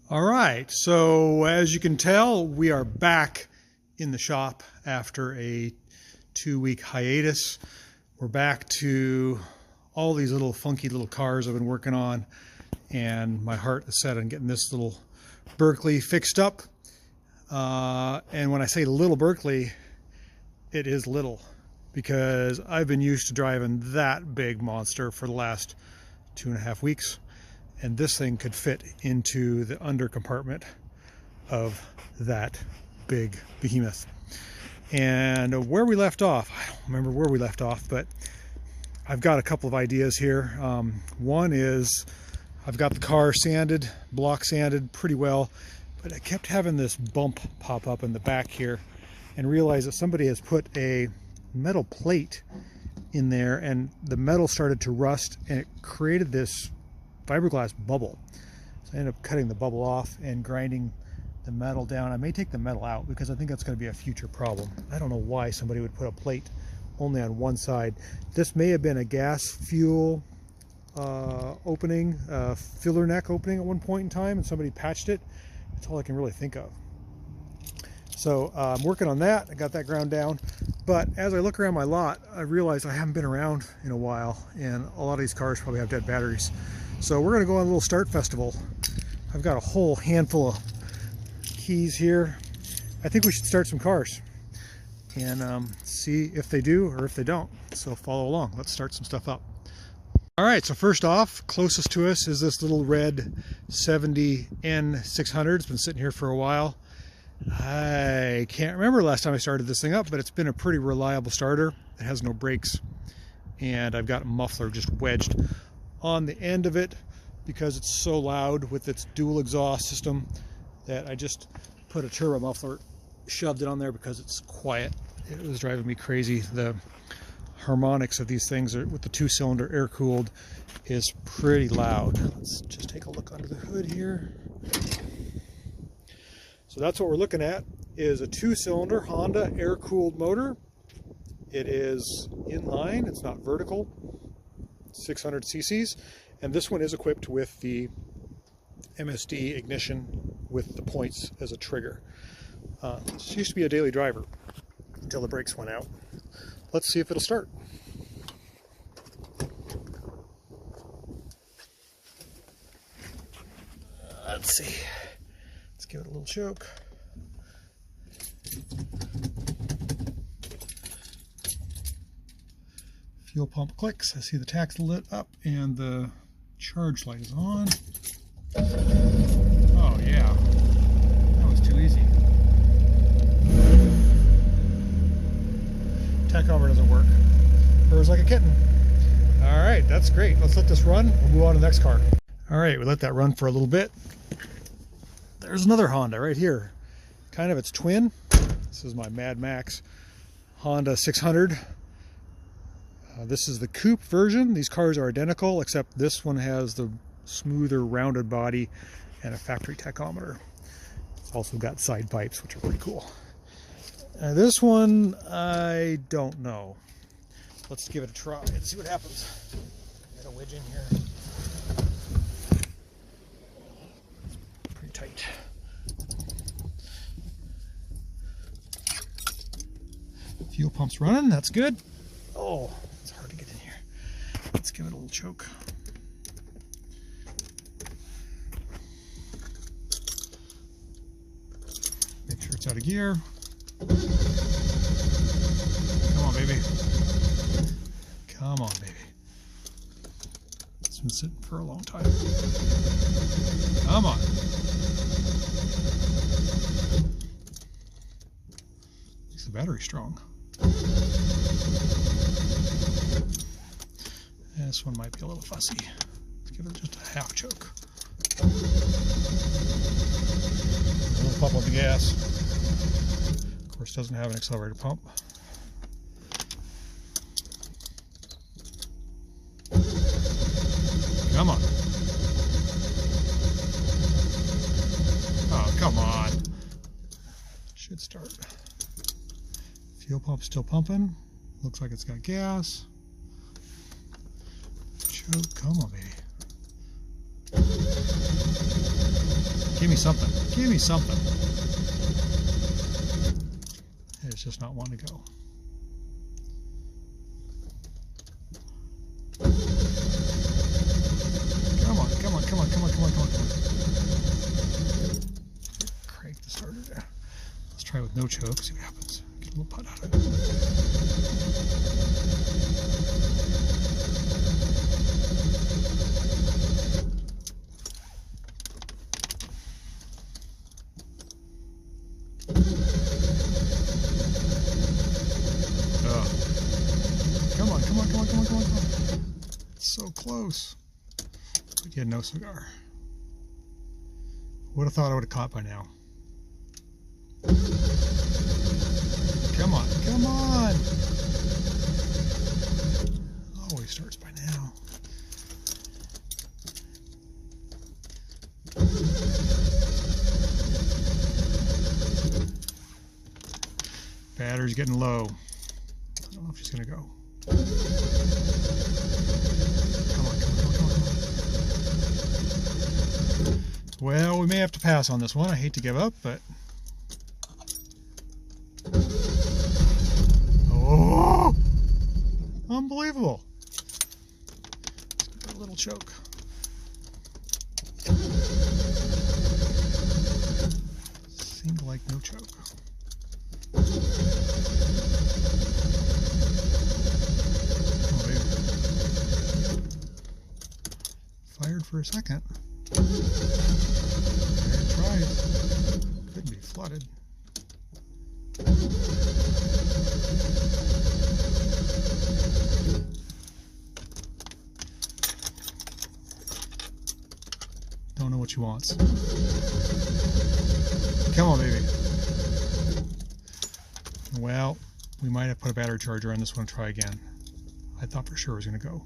All right, so as you can tell, we are back in the shop after a 2-week hiatus. We're back to all these little funky little cars I've been working on, and my heart is set on getting this little Berkeley fixed up. And when I say little Berkeley, it is little, because I've been used to driving that big monster for the last 2.5 weeks. And this thing could fit into the under compartment of that big behemoth. And where we left off, I don't remember where we left off, but I've got a couple of ideas here. One is I've got the car sanded, block sanded pretty well, but I kept having this bump pop up in the back here and realized that somebody has put a metal plate in there and the metal started to rust and it created this fiberglass bubble. So I ended up cutting the bubble off and grinding the metal down. I may take the metal out because I think that's going to be a future problem. I don't know why somebody would put a plate only on one side. This may have been a gas fuel opening, filler neck opening at one point in time, and somebody patched it. That's all I can really think of. So I'm working on that. I got that ground down. But as I look around my lot, I realize I haven't been around in a while, and a lot of these cars probably have dead batteries. So we're going to go on a little start festival. I've got a whole handful of keys here. I think we should start some cars and see if they do or if they don't. So follow along. Let's start some stuff up. All right, so first off, closest to us is this little red 70N600. It's been sitting here for a while. I can't remember last time I started this thing up, but it's been a pretty reliable starter. It has no brakes, and I've got a muffler just wedged on the end of it because it's so loud with its dual exhaust system that I just put a turbo muffler, shoved it on there because it's quiet. It was driving me crazy. The harmonics of these things with the 2-cylinder air cooled is pretty loud. Let's just take a look under the hood here. So that's what we're looking at, is a 2-cylinder Honda air cooled motor. It is inline, it's not vertical. 600 cc's, and this one is equipped with the MSD ignition with the points as a trigger. This used to be a daily driver until the brakes went out. Let's see if it'll start. Let's see. Let's give it a little choke. Fuel pump clicks. I see the tach lit up and the charge light is on. Oh yeah, that was too easy. Tachometer doesn't work. Purrs like a kitten. All right, that's great. Let's let this run. We'll move on to the next car. All right, we let that run for a little bit. There's another Honda right here. Kind of its twin. This is my Mad Max Honda 600. This is the coupe version. These cars are identical, except this one has the smoother rounded body and a factory tachometer. It's also got side pipes, which are pretty cool. This one, I don't know. Let's give it a try and see what happens. Got a wedge in here. Pretty tight. Fuel pump's running, that's good. Oh, it's hard to get in here. Let's give it a little choke. Make sure it's out of gear. Come on, baby. Come on, baby. It's been sitting for a long time. Come on. Makes the battery strong. This one might be a little fussy. Let's give it just a half choke. A little pump on the gas. Of course, doesn't have an accelerator pump. Come on. Oh, come on. Should start. Fuel pump still pumping. Looks like it's got gas. Choke. Come on, baby. Give me something. Give me something. It's just not wanting to go. Come on, come on, come on, come on, come on, come on, come on. Crank the starter there. Let's try with no choke, see what happens. Get a little putt out of it. Come on, come on, come on, come on, come on, come on. It's so close. But he had no cigar. Would have thought I would have caught by now. Come on, come on. Always starts by now. Battery's getting low. I don't know if she's gonna go. Come on, come on, come on, come on, come on. Well, we may have to pass on this one. I hate to give up, but... Oh! Unbelievable. Let's give it a little choke. Seemed like no choke. Fired for a second. There it tries. Could be flooded. Don't know what she wants. Come on, baby. Well, we might have put a battery charger on this one and try again. I thought for sure it was going to go.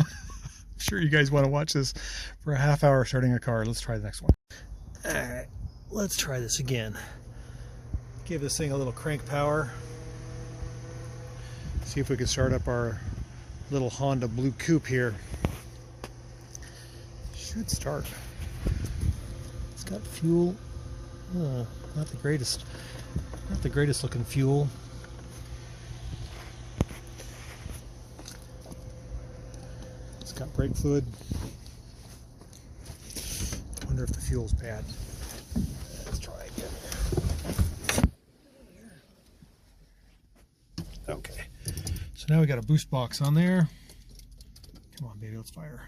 I'm sure you guys want to watch this for a half hour starting a car. Let's try the next one. Alright, let's try this again. Give this thing a little crank power. See if we can start up our little Honda Blue Coupe here. Should start. It's got fuel. Oh, not the greatest looking fuel. It's got brake fluid. I wonder if the fuel's bad. Let's try again. Okay. So now we got a boost box on there. Come on, baby, let's fire.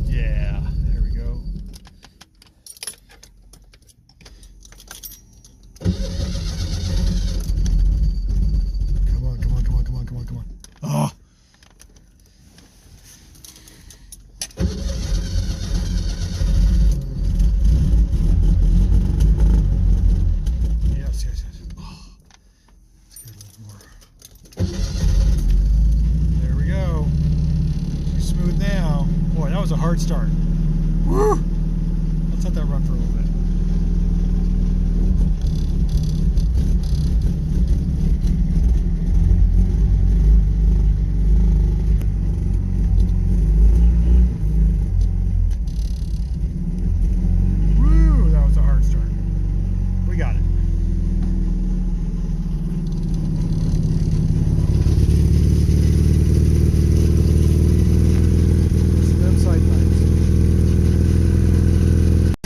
Yeah, there we go. Come on, come on, come on, come on, come on, come on. Oh! Yes, yes, yes. Oh. Let's get a little more. There we go. She's smooth now. Boy, that was a hard start. Woo! Let's let that run for a little bit. Woo! That was a hard start. We got it.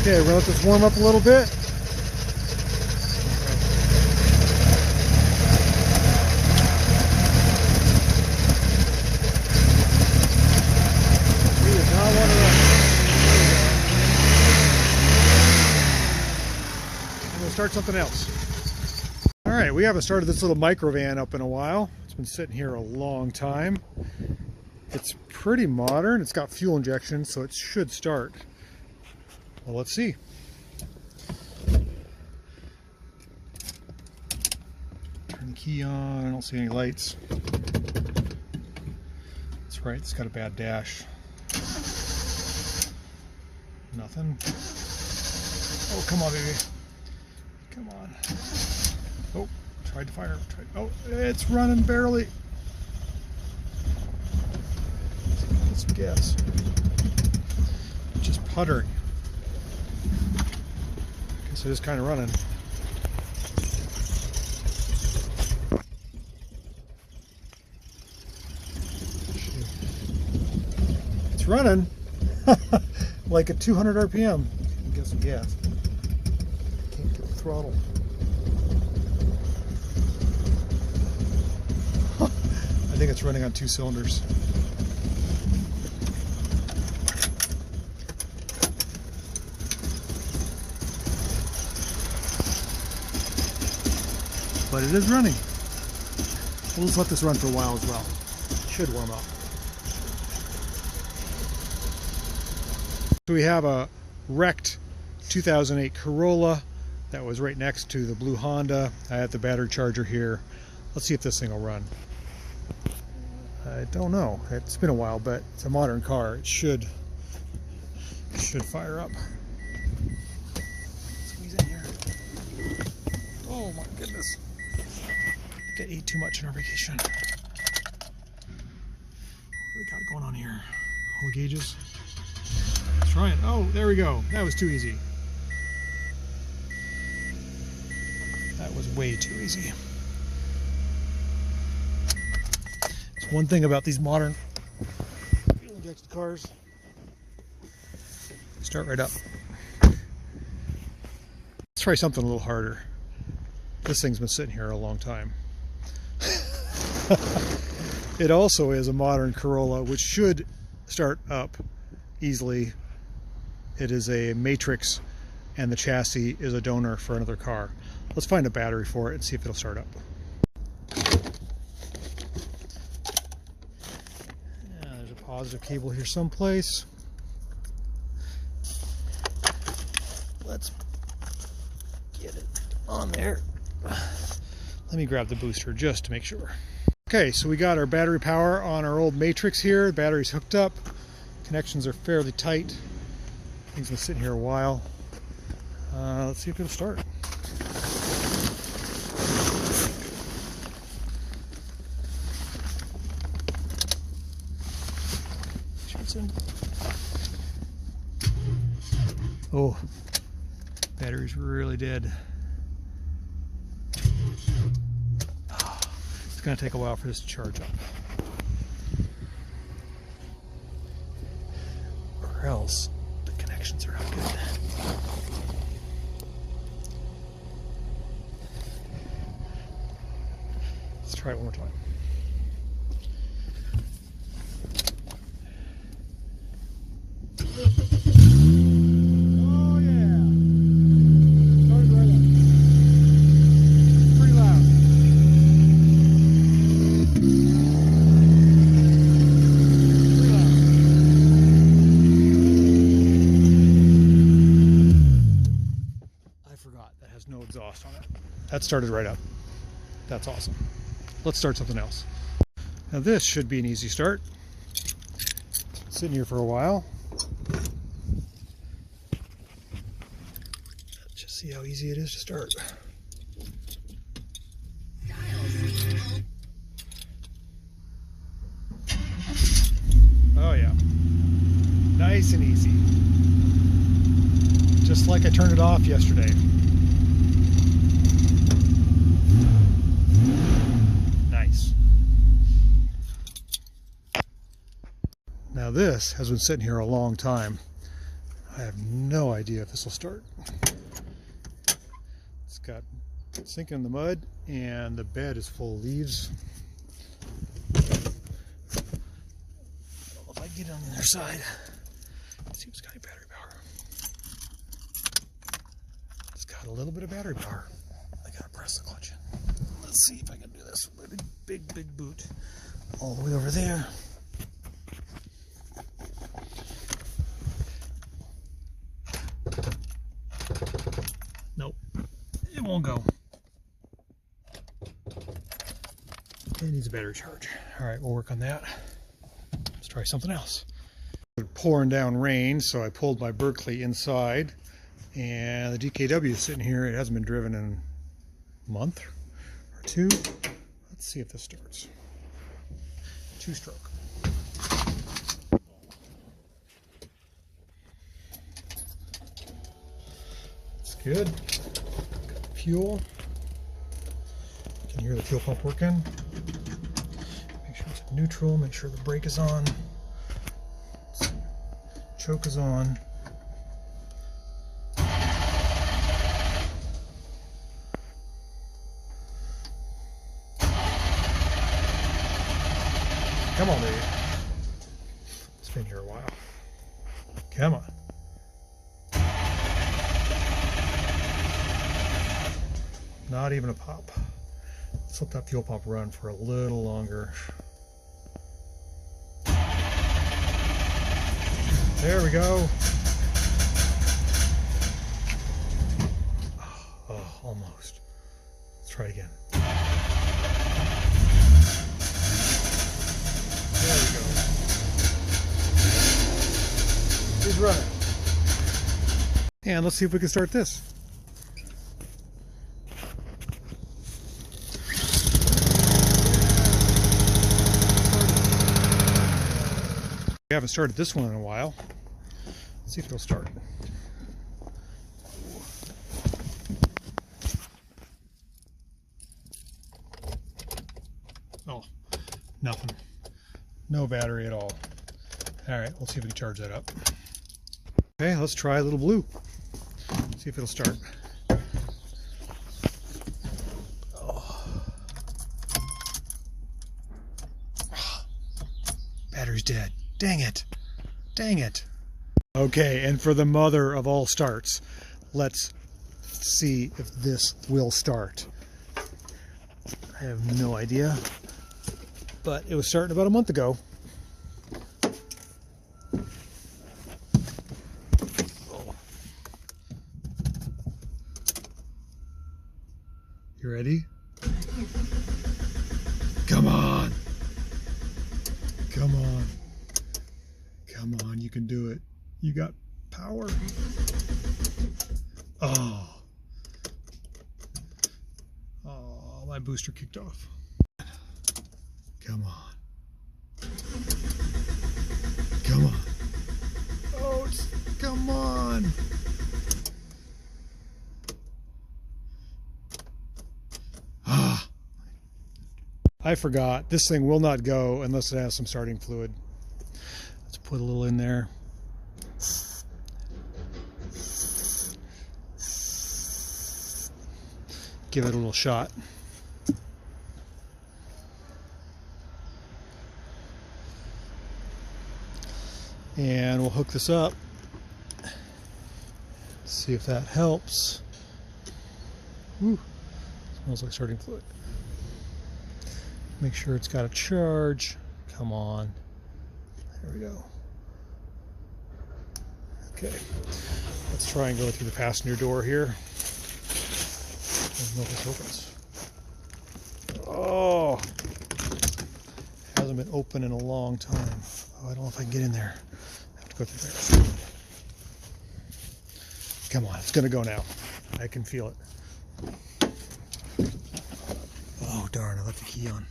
Okay, we're gonna let this warm up a little bit. We do not want to run. And we'll start something else. All right, we haven't started this little micro van up in a while. It's been sitting here a long time. It's pretty modern. It's got fuel injection, so it should start. Well, let's see. Turn the key on. I don't see any lights. That's right, it's got a bad dash. Nothing. Oh, come on, baby. Come on. Oh, Tried to fire. Oh, it's running barely. Let's get some gas. Just puttering. Guess it is kind of running. It's running like at 200 RPM. Get some gas. Can't get the throttle. I think it's running on 2 cylinders. But it is running. We'll just let this run for a while as well. It should warm up. So we have a wrecked 2008 Corolla that was right next to the blue Honda. I have the battery charger here. Let's see if this thing will run. I don't know. It's been a while, but it's a modern car. It should fire up. Squeeze in here. Oh my goodness. I think I ate too much on our vacation. What do we got going on here? All the gauges. Let's try it. Oh, there we go. That was too easy. That was way too easy. One thing about these modern fuel injected cars, start right up. Let's try something a little harder. This thing's been sitting here a long time. It also is a modern Corolla, which should start up easily. It is a matrix, and the chassis is a donor for another car. Let's find a battery for it and see if it'll start up. Positive cable here someplace. Let's get it on there. Let me grab the booster just to make sure. Okay, so we got our battery power on our old Matrix here. The battery's hooked up. Connections are fairly tight. Things been sitting here a while. Let's see if it'll start. Oh, battery's really dead. It's going to take a while for this to charge up. Or else the connections are not good. Let's try it one more time. No exhaust on it. That started right up. That's awesome. Let's start something else. Now this should be an easy start. It's sitting here for a while. Let's just see how easy it is to start. Oh yeah. Nice and easy. Just like I turned it off yesterday. Now this has been sitting here a long time. I have no idea if this will start. It's got sinking in the mud and the bed is full of leaves. I don't know if I can get it on the other side. Let's see if it's got any battery power. It's got a little bit of battery power. I gotta press the clutch in. Let's see if I can do this with a big boot all the way over there. Nope, it won't go. It needs a battery charge. All right, we'll work on that. Let's try something else. It's pouring down rain, so I pulled my Berkeley inside, and the DKW is sitting here. It hasn't been driven in a month or 2. Let's see if this starts. 2-stroke. It's good. Got the fuel. You can hear the fuel pump working. Make sure it's neutral. Make sure the brake is on. Choke is on. Come on, baby. It's been here a while. Come on. Not even a pop. Let's let that fuel pump run for a little longer. There we go. Oh, almost. Let's try it again. There we go. He's running. And let's see if we can start this. We haven't started this one in a while. Let's see if it'll start. Oh, nothing. No battery at all. All right, we'll see if we can charge that up. Okay, let's try a little blue. See if it'll start. Oh. Battery's dead. Dang it. Dang it. Okay, and for the mother of all starts, let's see if this will start. I have no idea, but it was starting about a month ago. Oh. You ready? Come on. Come on. Come on, you can do it. You got power. Oh. Oh, my booster kicked off. Come on. Come on. Oh, come on. Ah. I forgot. This thing will not go unless it has some starting fluid. Let's put a little in there. Give it a little shot. And we'll hook this up. See if that helps. Woo. Smells like starting fluid. Make sure it's got a charge. Come on. There we go. Okay. Let's try and go through the passenger door here. I don't know if this opens. Oh, hasn't been open in a long time. Oh, I don't know if I can get in there. I have to go through there. Come on, it's gonna go now. I can feel it. Oh darn, I left the key on.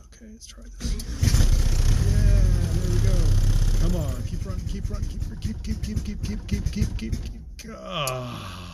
Okay, let's try this. Yeah, there we go. Come on, keep running, keep running, keep. Ah.